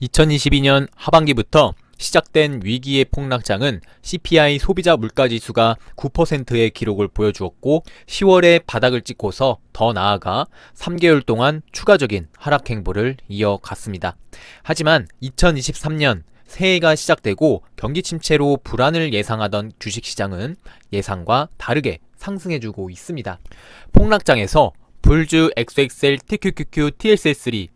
2022년 하반기부터 시작된 위기의 폭락장은 CPI 소비자 물가지수가 9%의 기록을 보여주었고 10월에 바닥을 찍고서 더 나아가 3개월 동안 추가적인 하락 행보를 이어갔습니다. 하지만 2023년 새해가 시작되고 경기 침체로 불안을 예상하던 주식시장은 예상과 다르게 상승해주고 있습니다. 폭락장에서 불주, XXL, TQQQ, TSL3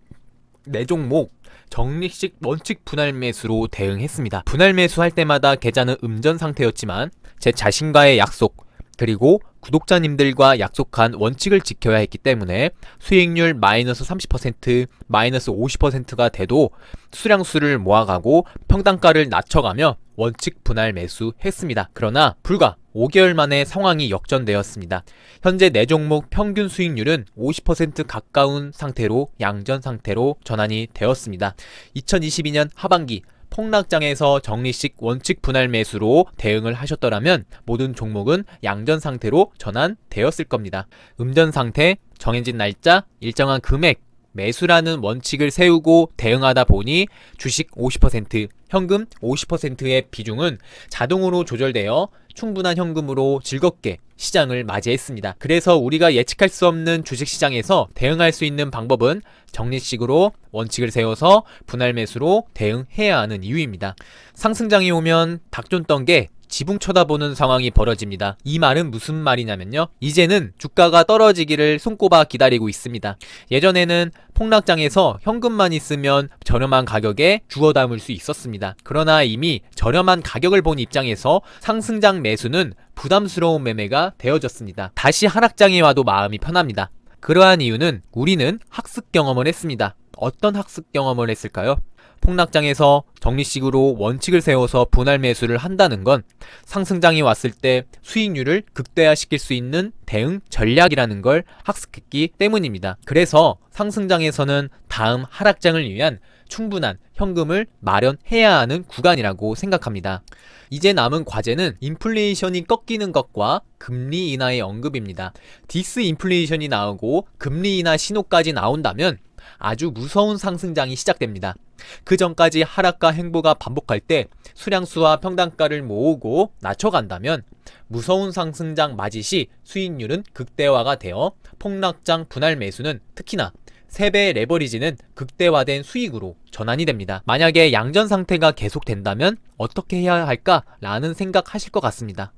4종목 적립식 원칙 분할 매수로 대응했습니다. 분할 매수할 때마다 계좌는 음전 상태였지만 제 자신과의 약속 그리고 구독자님들과 약속한 원칙을 지켜야 했기 때문에 수익률 마이너스 30%, 마이너스 50%가 돼도 수량수를 모아가고 평단가를 낮춰가며 원칙 분할 매수했습니다. 그러나 불과 5개월 만에 상황이 역전되었습니다. 현재 4종목 평균 수익률은 50% 가까운 상태로 양전 상태로 전환이 되었습니다. 2022년 하반기 폭락장에서 적립식 원칙 분할 매수로 대응을 하셨더라면 모든 종목은 양전 상태로 전환되었을 겁니다. 음전 상태, 정해진 날짜, 일정한 금액, 매수라는 원칙을 세우고 대응하다 보니 주식 50%, 현금 50%의 비중은 자동으로 조절되어 충분한 현금으로 즐겁게 시장을 맞이했습니다. 그래서 우리가 예측할 수 없는 주식시장에서 대응할 수 있는 방법은 적립식으로 원칙을 세워서 분할 매수로 대응해야 하는 이유입니다. 상승장이 오면 닭존 떤 게 지붕 쳐다보는 상황이 벌어집니다. 이 말은 무슨 말이냐면요. 이제는 주가가 떨어지기를 손꼽아 기다리고 있습니다. 예전에는 폭락장에서 현금만 있으면 저렴한 가격에 주워 담을 수 있었습니다. 그러나 이미 저렴한 가격을 본 입장에서 상승장 매수는 부담스러운 매매가 되어졌습니다. 다시 하락장에 와도 마음이 편합니다. 그러한 이유는 우리는 학습 경험을 했습니다. 어떤 학습 경험을 했을까요? 폭락장에서 적립식으로 원칙을 세워서 분할 매수를 한다는 건 상승장이 왔을 때 수익률을 극대화시킬 수 있는 대응 전략이라는 걸 학습했기 때문입니다. 그래서 상승장에서는 다음 하락장을 위한 충분한 현금을 마련해야 하는 구간이라고 생각합니다. 이제 남은 과제는 인플레이션이 꺾이는 것과 금리 인하의 언급입니다. 디스인플레이션이 나오고 금리 인하 신호까지 나온다면 아주 무서운 상승장이 시작됩니다. 그 전까지 하락과 행보가 반복할 때 수량수와 평단가를 모으고 낮춰간다면 무서운 상승장 맞이 시 수익률은 극대화가 되어 폭락장 분할 매수는 특히나 3배의 레버리지는 극대화된 수익으로 전환이 됩니다. 만약에 양전 상태가 계속된다면 어떻게 해야 할까라는 생각하실 것 같습니다.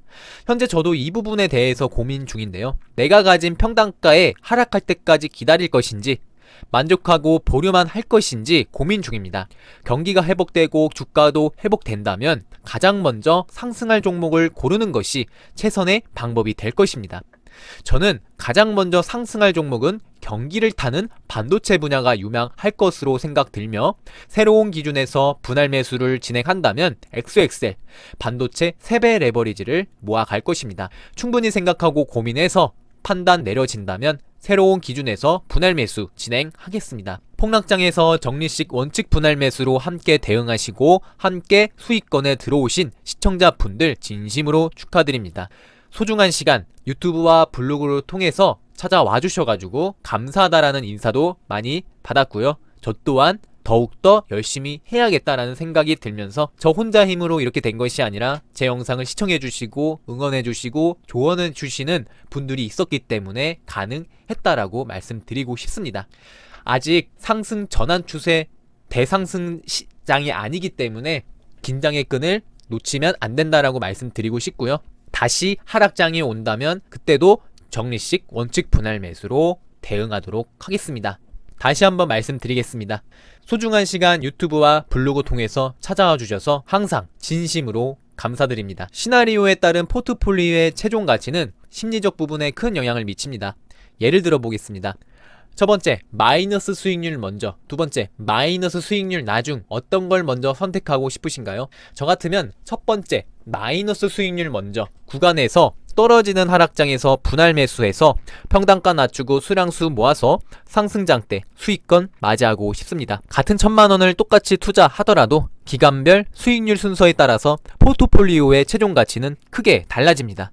현재 저도 이 부분에 대해서 고민 중인데요. 내가 가진 평단가에 하락할 때까지 기다릴 것인지 만족하고 보류만 할 것인지 고민 중입니다. 경기가 회복되고 주가도 회복된다면 가장 먼저 상승할 종목을 고르는 것이 최선의 방법이 될 것입니다. 저는 가장 먼저 상승할 종목은 경기를 타는 반도체 분야가 유망할 것으로 생각들며 새로운 기준에서 분할 매수를 진행한다면 XXL 반도체 3배 레버리지를 모아갈 것입니다. 충분히 생각하고 고민해서 판단 내려진다면 새로운 기준에서 분할 매수 진행하겠습니다. 폭락장에서 적립식 원칙 분할 매수로 함께 대응하시고 함께 수익권에 들어오신 시청자분들 진심으로 축하드립니다. 소중한 시간 유튜브와 블로그를 통해서 찾아와 주셔가지고 감사하다라는 인사도 많이 받았고요. 저 또한 더욱더 열심히 해야겠다라는 생각이 들면서 저 혼자 힘으로 이렇게 된 것이 아니라 제 영상을 시청해주시고 응원해주시고 조언해주시는 분들이 있었기 때문에 가능했다라고 말씀드리고 싶습니다. 아직 상승 전환 추세 대상승 시장이 아니기 때문에 긴장의 끈을 놓치면 안 된다라고 말씀드리고 싶고요. 다시 하락장이 온다면 그때도 적립식 원칙 분할 매수로 대응하도록 하겠습니다. 다시 한번 말씀드리겠습니다. 소중한 시간 유튜브와 블로그 통해서 찾아와 주셔서 항상 진심으로 감사드립니다. 시나리오에 따른 포트폴리오의 최종 가치는 심리적 부분에 큰 영향을 미칩니다. 예를 들어 보겠습니다. 첫 번째, 마이너스 수익률 먼저. 두 번째, 마이너스 수익률 나중. 어떤 걸 먼저 선택하고 싶으신가요? 저 같으면 첫 번째, 마이너스 수익률 먼저. 구간에서 떨어지는 하락장에서 분할 매수해서 평단가 낮추고 수량수 모아서 상승장 때 수익권 맞이하고 싶습니다. 같은 1000만원을 똑같이 투자하더라도 기간별 수익률 순서에 따라서 포트폴리오의 최종 가치는 크게 달라집니다.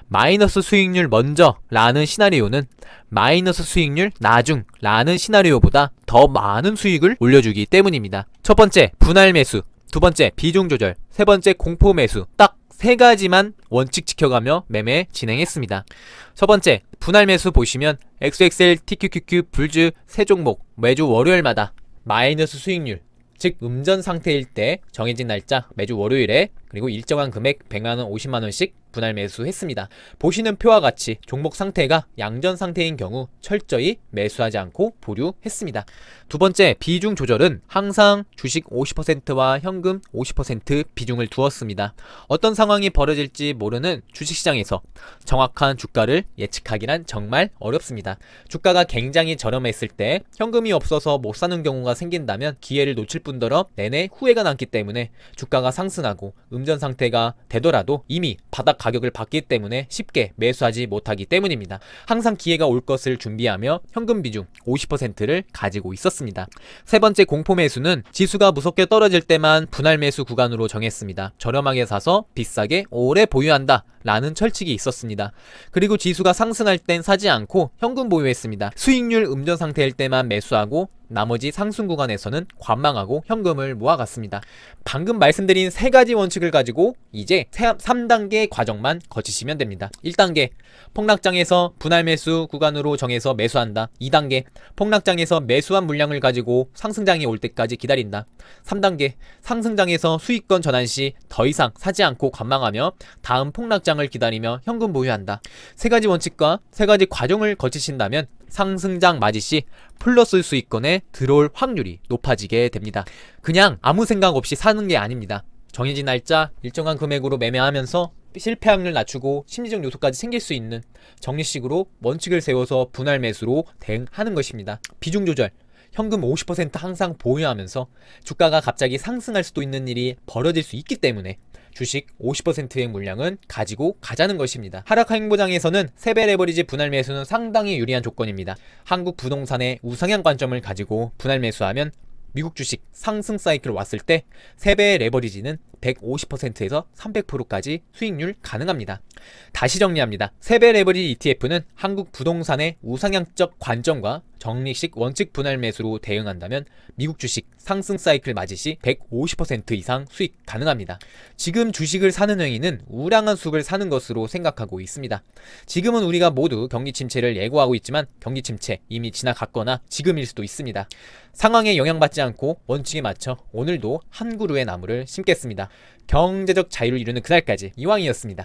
마이너스 수익률 먼저 라는 시나리오는 마이너스 수익률 나중 라는 시나리오보다 더 많은 수익을 올려주기 때문입니다. 첫 번째, 분할 매수. 두 번째, 비중 조절. 세 번째, 공포 매수. 딱 세 가지만 원칙 지켜가며 매매 진행했습니다. 첫 번째, 분할 매수 보시면 XXL, TQQQ, 불주 세 종목 매주 월요일마다 마이너스 수익률, 즉 음전 상태일 때 정해진 날짜 매주 월요일에 그리고 일정한 금액 100만원, 50만원씩 분할 매수했습니다. 보시는 표와 같이 종목 상태가 양전 상태인 경우 철저히 매수하지 않고 보류했습니다. 두 번째, 비중 조절은 항상 주식 50%와 현금 50% 비중을 두었습니다. 어떤 상황이 벌어질지 모르는 주식시장에서 정확한 주가를 예측하기란 정말 어렵습니다. 주가가 굉장히 저렴했을 때 현금이 없어서 못 사는 경우가 생긴다면 기회를 놓칠 뿐더러 내내 후회가 남기 때문에 주가가 상승하고 음전 상태가 되더라도 이미 바닥 가격을 받기 때문에 쉽게 매수하지 못하기 때문입니다. 항상 기회가 올 것을 준비하며 현금 비중 50%를 가지고 있었습니다. 세 번째, 공포 매수는 지수가 무섭게 떨어질 때만 분할 매수 구간으로 정했습니다. 저렴하게 사서 비싸게 오래 보유한다 라는 철칙이 있었습니다. 그리고 지수가 상승할 땐 사지 않고 현금 보유했습니다. 수익률 음전 상태일 때만 매수하고 나머지 상승 구간에서는 관망하고 현금을 모아갔습니다. 방금 말씀드린 세 가지 원칙을 가지고 이제 3단계 과정만 거치시면 됩니다. 1단계, 폭락장에서 분할 매수 구간으로 정해서 매수한다. 2단계, 폭락장에서 매수한 물량을 가지고 상승장이 올 때까지 기다린다. 3단계, 상승장에서 수익권 전환 시 더 이상 사지 않고 관망하며 다음 폭락장을 기다리며 현금 보유한다. 세 가지 원칙과 세 가지 과정을 거치신다면 상승장 맞이 시 플러스 수익권에 들어올 확률이 높아지게 됩니다. 그냥 아무 생각 없이 사는 게 아닙니다. 정해진 날짜 일정한 금액으로 매매하면서 실패 확률 낮추고 심리적 요소까지 생길 수 있는 정리식으로 원칙을 세워서 분할 매수로 대응하는 것입니다. 비중 조절, 현금 50% 항상 보유하면서 주가가 갑자기 상승할 수도 있는 일이 벌어질 수 있기 때문에 주식 50%의 물량은 가지고 가자는 것입니다. 하락 행보장에서는 세배 레버리지 분할 매수는 상당히 유리한 조건입니다. 한국 부동산의 우상향 관점을 가지고 분할 매수하면 미국 주식 상승 사이클 왔을 때 세배의 레버리지는 150%에서 300%까지 수익률 가능합니다. 다시 정리합니다. 세배 레버리지 ETF는 한국 부동산의 우상향적 관점과 정리식 원칙 분할 매수로 대응한다면 미국 주식 상승 사이클 맞이 시 150% 이상 수익 가능합니다. 지금 주식을 사는 행위는 우량한 수익을 사는 것으로 생각하고 있습니다. 지금은 우리가 모두 경기 침체를 예고하고 있지만 경기 침체 이미 지나갔거나 지금일 수도 있습니다. 상황에 영향받지 않고 원칙에 맞춰 오늘도 한 그루의 나무를 심겠습니다. 경제적 자유를 이루는 그날까지 이왕이었습니다.